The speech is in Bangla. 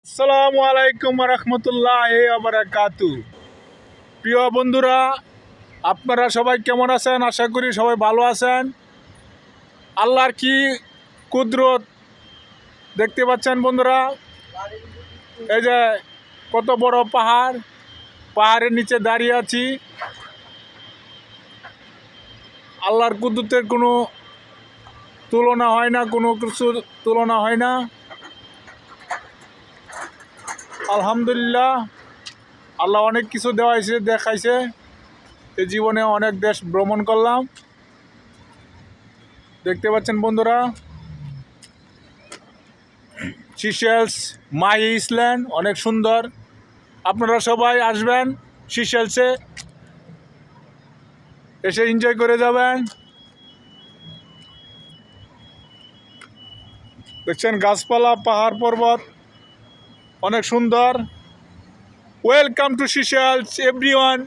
আসসালামু আলাইকুম রহমতুল্লাহ বারাকাতু। প্রিয় বন্ধুরা, আপনারা সবাই কেমন আছেন? আশা করি সবাই ভালো আছেন। আল্লাহর কি কুদরত দেখতে পাচ্ছেন বন্ধুরা। এই যে কত বড় পাহাড়, পাহাড়ের নিচে দাঁড়িয়ে আছি। আল্লাহর কুদরতের কোনো তুলনা হয় না, কোনো কিছুর তুলনা হয় না। আলহামদুলিল্লাহ, আল্লাহ অনেক কিছু দেখাইছে। এই জীবনে অনেক দেশ ভ্রমণ করলাম। দেখতে পাচ্ছেন বন্ধুরা, সিশেলস, মাই আইল্যান্ড অনেক সুন্দর। আপনারা সবাই আসবেন সিশেলসে, এসে এনজয় করে যাবেন। দেখছেন গাছপালা, পাহাড় পর্বত অনেক সুন্দর। Welcome to Seychelles everyone.